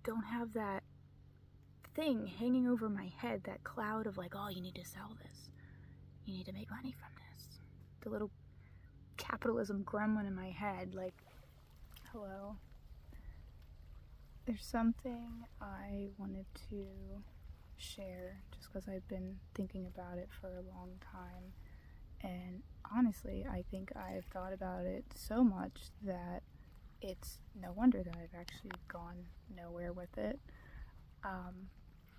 don't have that thing hanging over my head, that cloud of like, oh, you need to sell this, you need to make money from this. The little capitalism gremlin in my head, like, hello. There's something I wanted to share just because I've been thinking about it for a long time, and honestly, I think I've thought about it so much that it's no wonder that I've actually gone nowhere with it.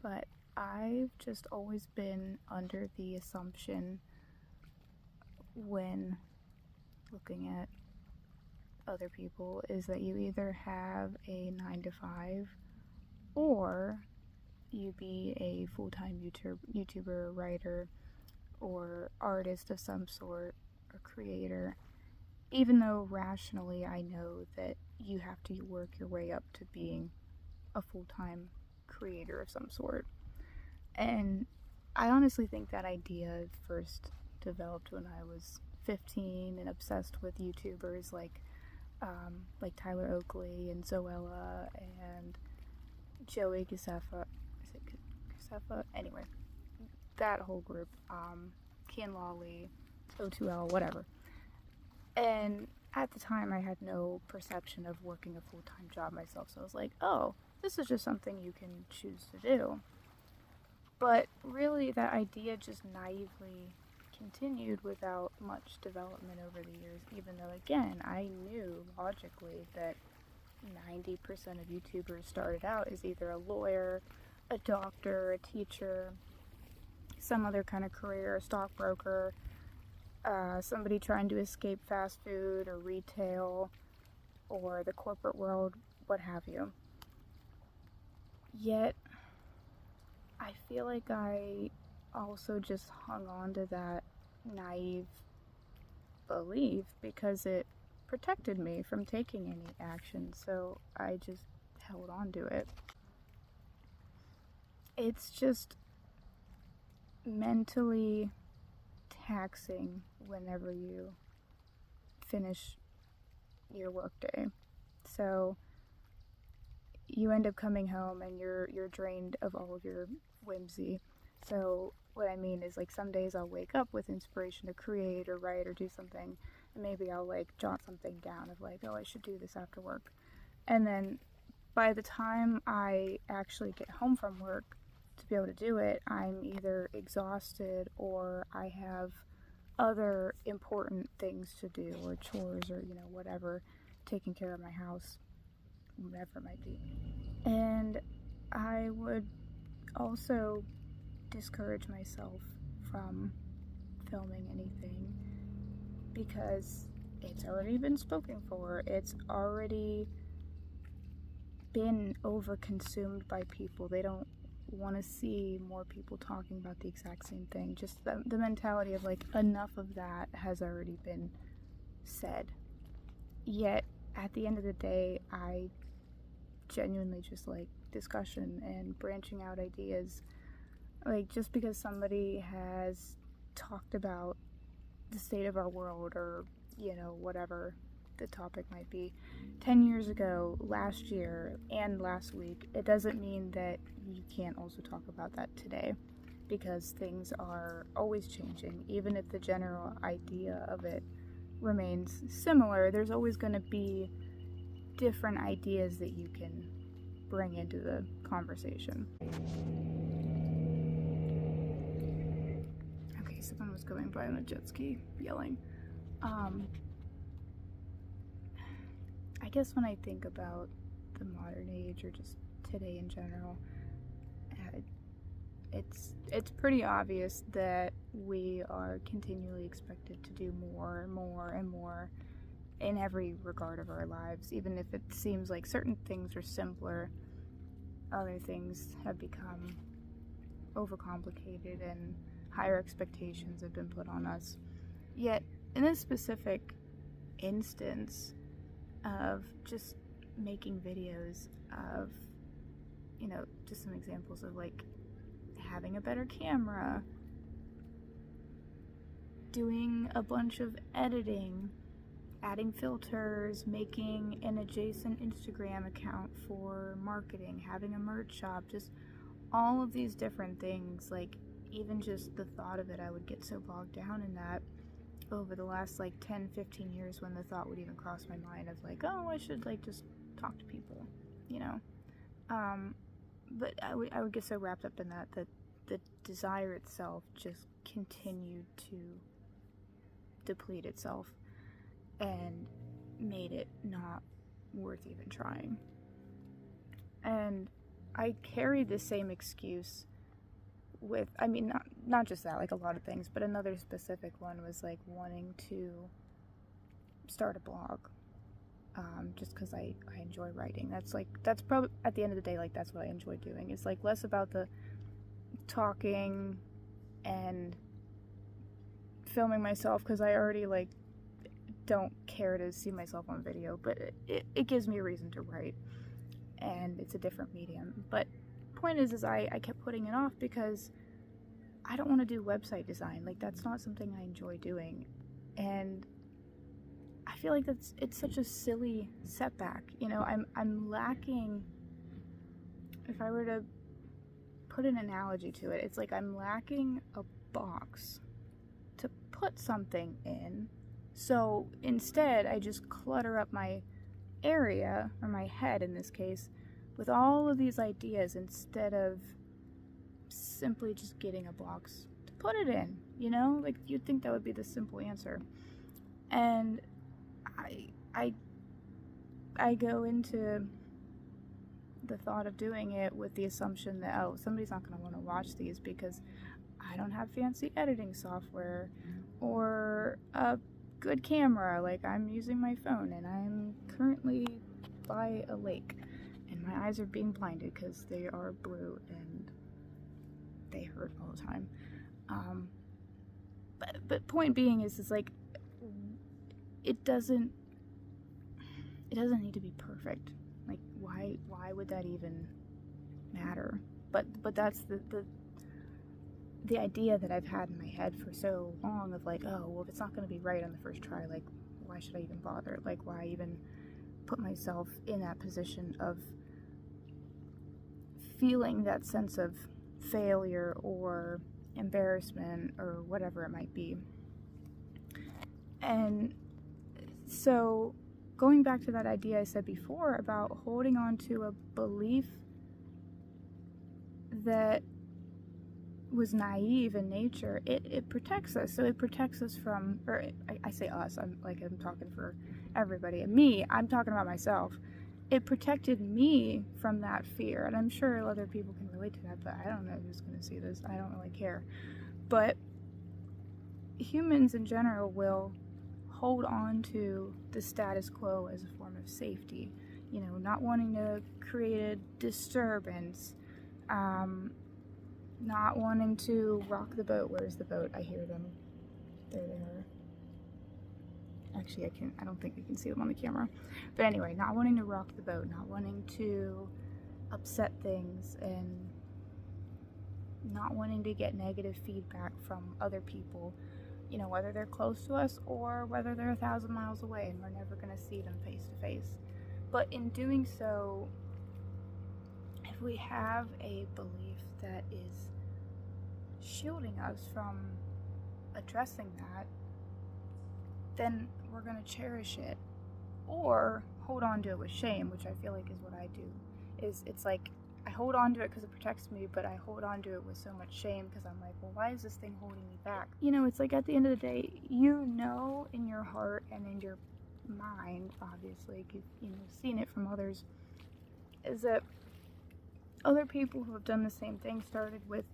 But I've just always been under the assumption when looking at other people is that you either have a 9 to 5 or you be a full-time YouTuber, writer, or artist of some sort, or creator, even though rationally I know that you have to work your way up to being a full-time creator of some sort. And I honestly think that idea first developed when I was 15 and obsessed with YouTubers like Tyler Oakley and Zoella and Joey Gasefa. Is it Gasefa? Anyway, that whole group, Kian Lawley, O2L, whatever. And at the time, I had no perception of working a full-time job myself, so I was like, oh, this is just something you can choose to do. But really, that idea just naively continued without much development over the years, even though, again, I knew logically that 90% of YouTubers started out as either a lawyer, a doctor, a teacher, some other kind of career, a stockbroker, somebody trying to escape fast food or retail or the corporate world, what have you. Yet, I feel like I also just hung on to that naive belief because it protected me from taking any action, so I just held on to it. It's just mentally taxing whenever you finish your workday. So you end up coming home and you're drained of all of your whimsy. So what I mean is, like, some days I'll wake up with inspiration to create or write or do something, and maybe I'll like jot something down of like, oh, I should do this after work. And then by the time I actually get home from work to be able to do it, I'm either exhausted or I have other important things to do, or chores, or whatever, taking care of my house, whatever it might be. And I would also discourage myself from filming anything because it's already been spoken for. It's already been overconsumed by people. They don't want to see more people talking about the exact same thing. Just the mentality of like, enough of that has already been said. Yet at the end of the day, I genuinely just like discussion and branching out ideas. Like, just because somebody has talked about the state of our world or whatever the topic might be 10 years ago, last year, and last week, it doesn't mean that you can't also talk about that today, because things are always changing. Even if the general idea of it remains similar, there's always going to be different ideas that you can bring into the conversation. Okay, someone was going by on a jet ski yelling. I guess when I think about the modern age, or just today in general, it's pretty obvious that we are continually expected to do more and more and more in every regard of our lives. Even if it seems like certain things are simpler, other things have become overcomplicated and higher expectations have been put on us. Yet, in this specific instance of just making videos of, just some examples of like having a better camera, doing a bunch of editing, adding filters, making an adjacent Instagram account for marketing, having a merch shop, just all of these different things. Like, even just the thought of it, I would get so bogged down in that over the last like 10-15 years, when the thought would even cross my mind of like, oh, I should like just talk to people, you know. But I would get so wrapped up in that the desire itself just continued to deplete itself and made it not worth even trying. And I carried the same excuse with, I mean, not just that, like a lot of things, but another specific one was like wanting to start a blog, just because I enjoy writing. That's probably, at the end of the day, like that's what I enjoy doing. It's like less about the talking and filming myself, because I already like don't care to see myself on video, but it gives me a reason to write, and it's a different medium. But point is I kept putting it off because I don't want to do website design. Like, that's not something I enjoy doing, and I feel like it's such a silly setback. You know, I'm lacking, if I were to put an analogy to it, it's like I'm lacking a box to put something in. So instead, I just clutter up my area, or my head in this case, with all of these ideas instead of simply just getting a box to put it in, you know? Like, you'd think that would be the simple answer. And I go into the thought of doing it with the assumption that, oh, somebody's not going to want to watch these because I don't have fancy editing software or a good camera. Like, I'm using my phone and I'm currently by a lake and my eyes are being blinded because they are blue and they hurt all the time. But point being is like, it doesn't need to be perfect. Like, why would that even matter? But that's the idea that I've had in my head for so long of like, oh, well, if it's not going to be right on the first try, like, why should I even bother? Like, why even put myself in that position of feeling that sense of failure or embarrassment or whatever it might be? And so, going back to that idea I said before about holding on to a belief that was naive in nature, it protects us. So it protects us from, or I say us, I'm talking for everybody. And me, I'm talking about myself. It protected me from that fear. And I'm sure other people can relate to that, but I don't know who's going to see this. I don't really care. But humans in general will hold on to the status quo as a form of safety. You know, not wanting to create a disturbance, not wanting to rock the boat. Where's the boat? I hear them. There they are. Actually, I don't think you can see them on the camera. But anyway, not wanting to rock the boat, not wanting to upset things, and not wanting to get negative feedback from other people, you know, whether they're close to us or whether they're 1,000 miles away and we're never going to see them face to face. But in doing so, if we have a belief that is shielding us from addressing that, then we're going to cherish it or hold on to it with shame, which I feel like is what I do. It's like I hold on to it because it protects me, but I hold on to it with so much shame because I'm like, well, why is this thing holding me back? You know, it's like at the end of the day, you know, in your heart and in your mind, obviously, you've seen it from others, is that other people who have done the same thing started with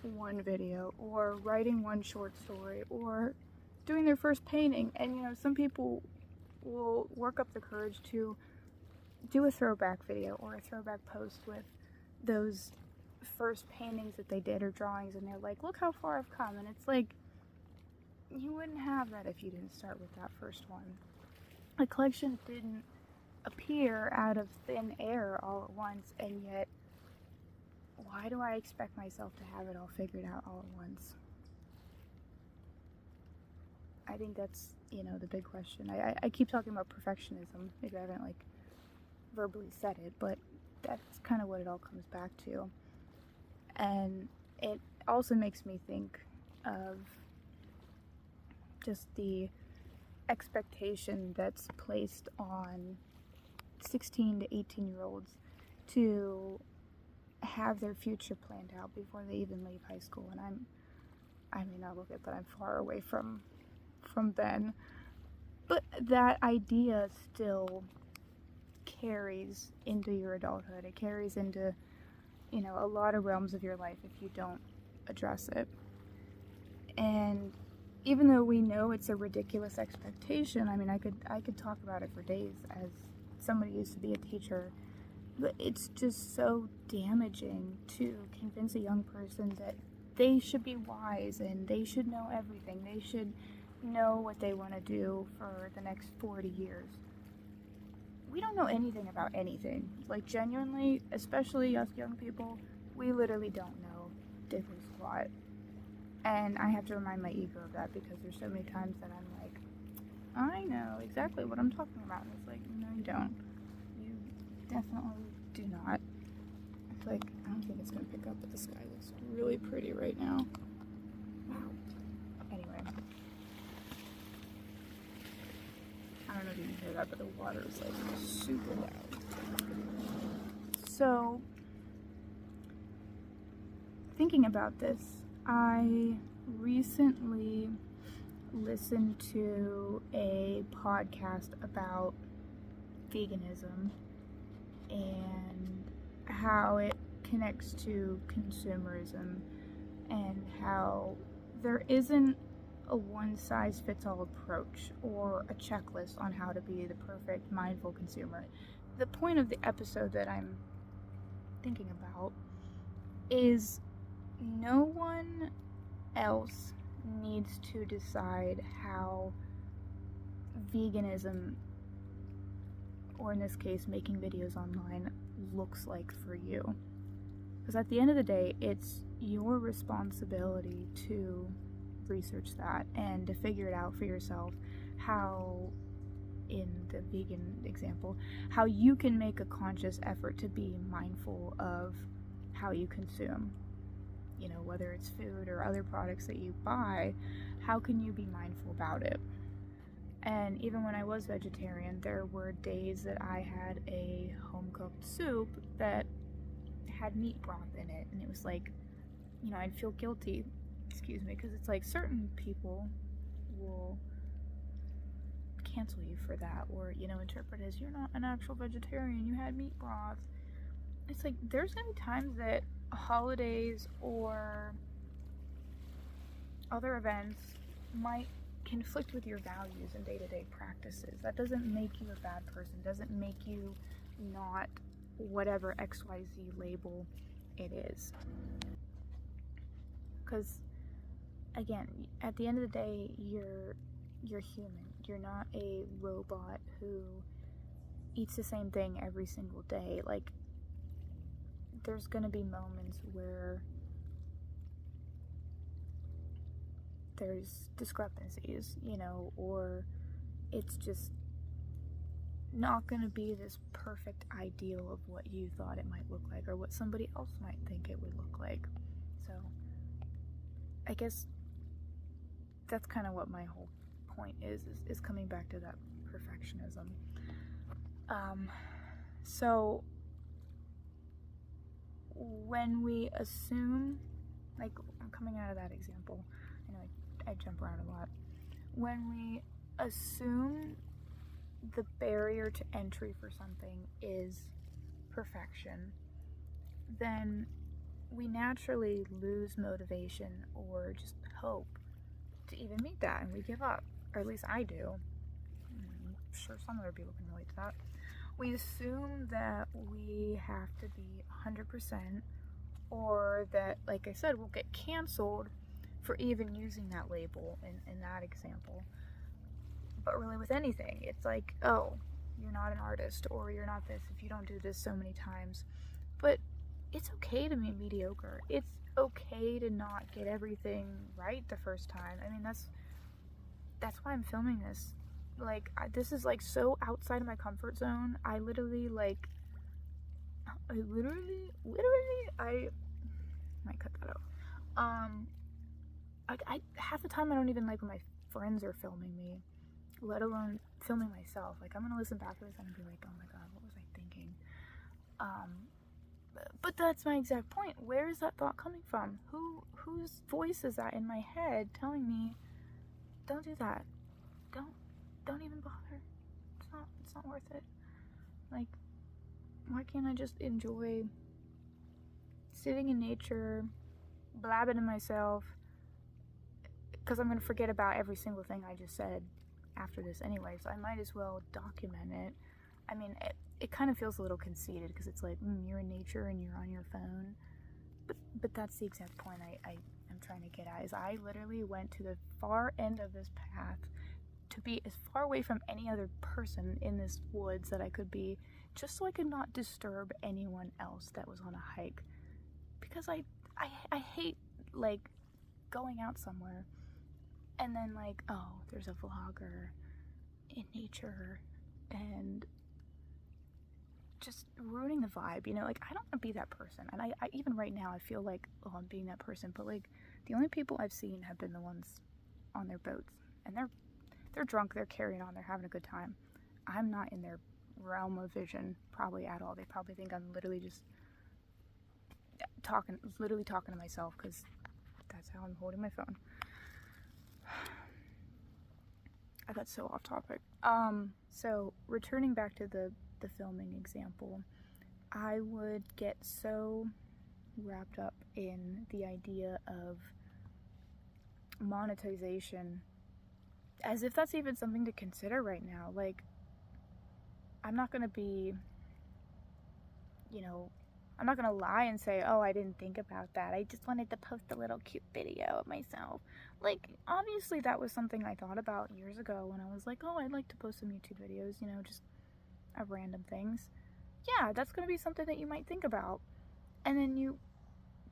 one video or writing one short story or doing their first painting. And, you know, some people will work up the courage to do a throwback video or a throwback post with those first paintings that they did or drawings, and they're like, look how far I've come. And it's like, you wouldn't have that if you didn't start with that first one. The collection didn't appear out of thin air all at once, and yet why do I expect myself to have it all figured out all at once? I think that's, the big question. I keep talking about perfectionism. Maybe I haven't, verbally said it, but that's kind of what it all comes back to. And it also makes me think of just the expectation that's placed on 16 to 18-year-olds to have their future planned out before they even leave high school. And I may not look it, but I'm far away from then. But that idea still carries into your adulthood. It carries into, a lot of realms of your life if you don't address it. And even though we know it's a ridiculous expectation, I mean, I could talk about it for days as somebody who used to be a teacher, but it's just so damaging to convince a young person that they should be wise and they should know everything. They should know what they want to do for the next 40 years. We don't know anything about anything. Genuinely, especially us young people, we literally don't know diddly squat. And I have to remind my ego of that because there's so many times that I'm like, I know exactly what I'm talking about. And it's like, no, you don't. You definitely do not. It's like, I don't think it's going to pick up, but the sky looks really pretty right now. Wow. Anyway. I don't know if you can hear that, but the water is super loud. So, thinking about this, I recently listened to a podcast about veganism and how it connects to consumerism and how there isn't a one-size-fits-all approach or a checklist on how to be the perfect mindful consumer. The point of the episode that I'm thinking about is no one else needs to decide how veganism, or in this case making videos online, looks like for you. Because at the end of the day, it's your responsibility to research that and to figure it out for yourself how, in the vegan example, how you can make a conscious effort to be mindful of how you consume. Whether it's food or other products that you buy, how can you be mindful about it? And even when I was vegetarian, there were days that I had a home-cooked soup that had meat broth in it, and it was I'd feel guilty, because it's certain people will cancel you for that, or, interpret as you're not an actual vegetarian, you had meat broth. It's there's gonna be times that holidays or other events might conflict with your values and day-to-day practices. That doesn't make you a bad person, doesn't make you not whatever XYZ label it is. Because, again, at the end of the day, you're human. You're not a robot who eats the same thing every single day. There's gonna be moments where there's discrepancies, or it's just not gonna be this perfect ideal of what you thought it might look like or what somebody else might think it would look like. So I guess that's kind of what my whole point is coming back to that perfectionism. So when we assume, I'm coming out of that example, I jump around a lot. When we assume the barrier to entry for something is perfection, then we naturally lose motivation or just hope to even meet that, and we give up, or at least I do. I'm sure some other people can relate to that. We assume that we have to be 100%, or that, like I said, we'll get canceled for even using that label in that example. But really with anything, it's oh, you're not an artist, or you're not this if you don't do this so many times. But it's okay to be mediocre. It's okay to not get everything right the first time. I mean, that's why I'm filming this. Like, this is like so outside of my comfort zone. I might cut that out. I half the time I don't even like when my friends are filming me, let alone filming myself. Like, I'm gonna listen back to this and be like, oh my god, what was I thinking? But that's my exact point. Where is that thought coming from? Whose voice is that in my head telling me, don't do that, don't even bother, it's not worth it. Like, why can't I just enjoy sitting in nature, blabbing to myself, because I'm gonna forget about every single thing I just said after this anyway, so I might as well document it. I mean, it kind of feels a little conceited, because it's like, you're in nature and you're on your phone, but that's the exact point I am trying to get at, is I literally went to the far end of this path to be as far away from any other person in this woods that I could be, just so I could not disturb anyone else that was on a hike, because I hate, like, going out somewhere and then, like, oh, there's a vlogger in nature and just ruining the vibe, you know? Like, I don't want to be that person, and I even right now I feel like, oh, I'm being that person, but like, the only people I've seen have been the ones on their boats, and they're drunk, they're carrying on, they're having a good time. I'm not in their realm of vision probably at all. They probably think I'm literally just talking to myself, because that's how I'm holding my phone. I got so off topic. So returning back to the filming example, I would get so wrapped up in the idea of monetization, as if that's even something to consider right now. Like, I'm not gonna be, I'm not gonna lie and say, oh, I didn't think about that, I just wanted to post a little cute video of myself. Like, obviously that was something I thought about years ago when I was like, oh, I'd like to post some YouTube videos, just of random things. Yeah, that's gonna be something that you might think about, and then you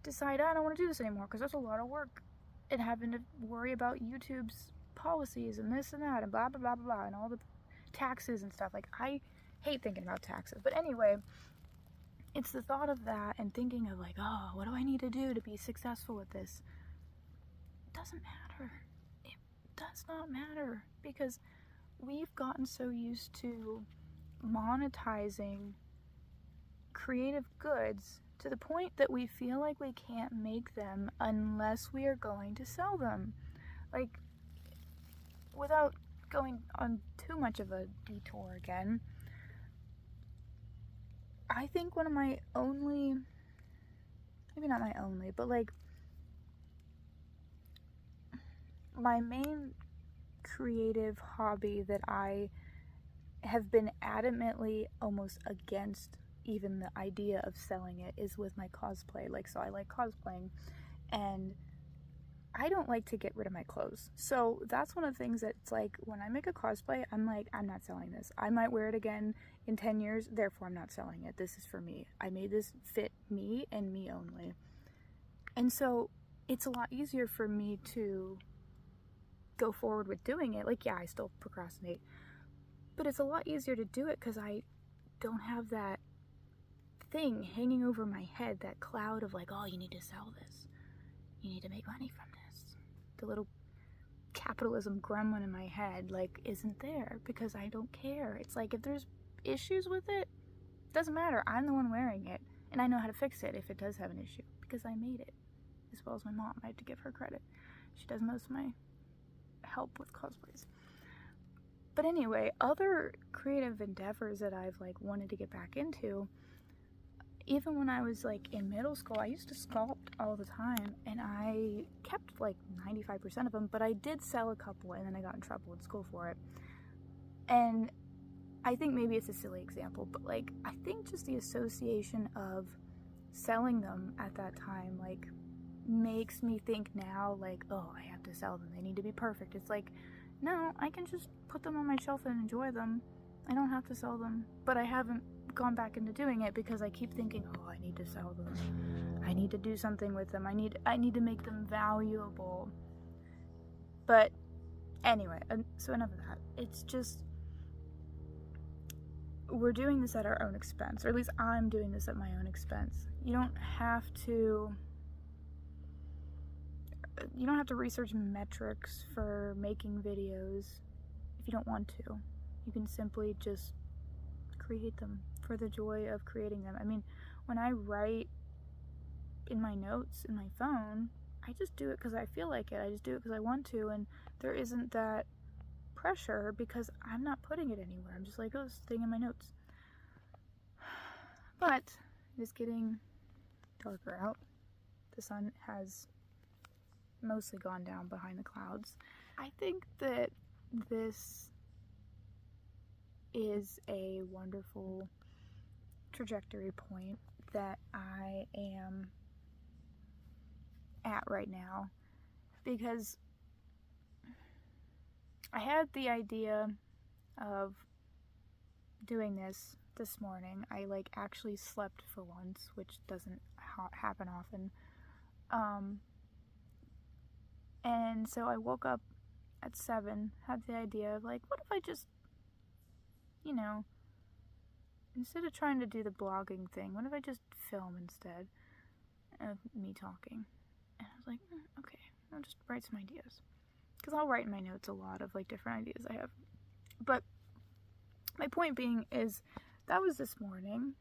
decide, I don't want to do this anymore, because that's a lot of work, and having to worry about YouTube's policies and this and that and blah blah blah blah blah, and all the taxes and stuff. Like, I hate thinking about taxes, but anyway, it's the thought of that and thinking of, like, oh, what do I need to do to be successful with this? It doesn't matter. It does not matter, because we've gotten so used to monetizing creative goods to the point that we feel like we can't make them unless we are going to sell them. Like, without going on too much of a detour again, I think one of my only, maybe not my only, but like my main creative hobby that I have been adamantly almost against even the idea of selling it is with my cosplay. Like, so I like cosplaying, and I don't like to get rid of my clothes. So that's one of the things that's like, when I make a cosplay, I'm like, I'm not selling this. I might wear it again in 10 years, therefore I'm not selling it. This is for me. I made this fit me and me only. And so it's a lot easier for me to go forward with doing it. Like, yeah, I still procrastinate, but it's a lot easier to do it because I don't have that thing hanging over my head, that cloud of like, oh, you need to sell this, you need to make money from this. The little capitalism gremlin in my head, like, isn't there, because I don't care. It's like, if there's issues with it, doesn't matter. I'm the one wearing it, and I know how to fix it if it does have an issue, because I made it, as well as my mom. I have to give her credit. She does most of my help with cosplays. But anyway, other creative endeavors that I've like wanted to get back into, even when I was like in middle school, I used to sculpt all the time, and I kept like 95% of them, but I did sell a couple, and then I got in trouble in school for it. And I think maybe it's a silly example, but like, I think just the association of selling them at that time, like, makes me think now, like, oh, I have to sell them, they need to be perfect. It's like, no, I can just put them on my shelf and enjoy them. I don't have to sell them. But I haven't gone back into doing it because I keep thinking, oh, I need to sell them, I need to do something with them, I need to make them valuable. But Anyway, so enough of that. It's just, we're doing this at our own expense, or at least I'm doing this at my own expense. You don't have to research metrics for making videos if you don't want to. You can simply just create them for the joy of creating them. I mean, when I write in my notes in my phone, I just do it because I feel like it. I just do it because I want to, and there isn't that pressure because I'm not putting it anywhere. I'm just like, oh, this thing in my notes. But it is getting darker out. The sun has mostly gone down behind the clouds. I think that this is a wonderful trajectory point that I am at right now, because I had the idea of doing this morning. I actually slept for once, which doesn't happen often. And so I woke up at 7, had the idea of what if I just, instead of trying to do the blogging thing, what if I just film instead of me talking? And I was like, okay, I'll just write some ideas. Because I'll write in my notes a lot of different ideas I have. But my point being is, that was this morning,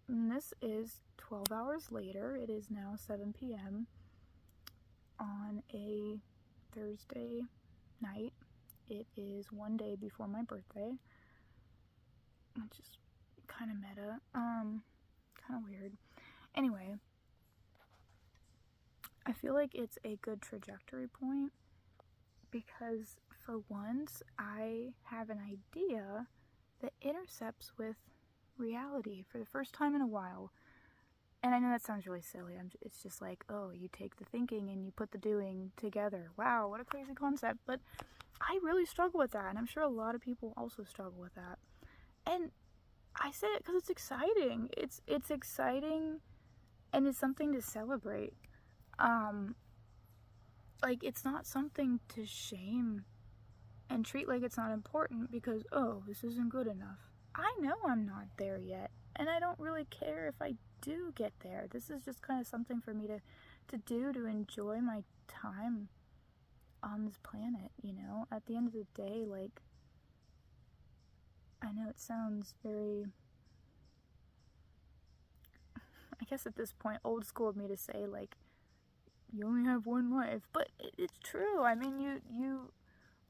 and this is 12 hours later. It is now 7 p.m. on a Thursday night. It is one day before my birthday, which is kind of meta, kind of weird. Anyway, I feel like it's a good trajectory point because for once I have an idea that intercepts with reality for the first time in a while. And I know that sounds really silly. It's just oh, you take the thinking and you put the doing together. Wow, what a crazy concept. But I really struggle with that, and I'm sure a lot of people also struggle with that. And I say it because it's exciting. It's exciting, and it's something to celebrate. It's not something to shame and treat like it's not important because, oh, this isn't good enough. I know I'm not there yet, and I don't really care if I do get there. This is just kind of something for me to do, to enjoy my time on this planet, At the end of the day, I know it sounds very, I guess at this point, old school of me to say, you only have one life, but it's true. I mean, you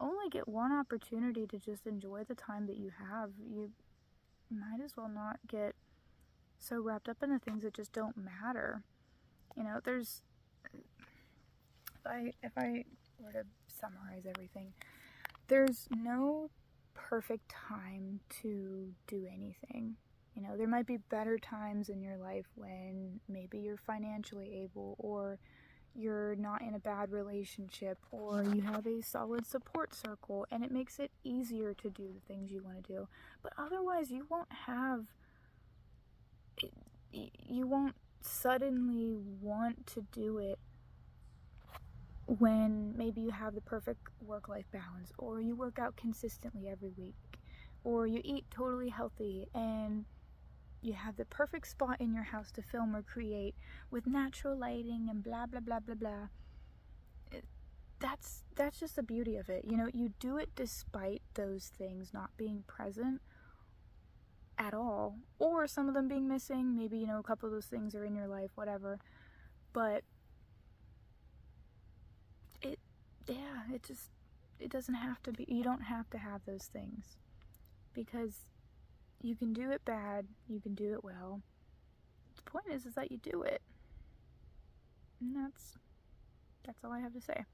only get one opportunity to just enjoy the time that you have. You might as well not get so wrapped up in the things that just don't matter. There's, if I were to summarize everything, there's no perfect time to do anything. There might be better times in your life when maybe you're financially able, or you're not in a bad relationship, or you have a solid support circle, and it makes it easier to do the things you want to do. But otherwise, you won't suddenly want to do it when maybe you have the perfect work-life balance, or you work out consistently every week, or you eat totally healthy, and you have the perfect spot in your house to film or create with natural lighting and blah blah blah blah blah. That's just the beauty of it. You do it despite those things not being present at all, or some of them being missing. Maybe a couple of those things are in your life, whatever. But it doesn't have to be. You don't have to have those things, because you can do it bad, you can do it well. The point is that you do it. And that's all I have to say.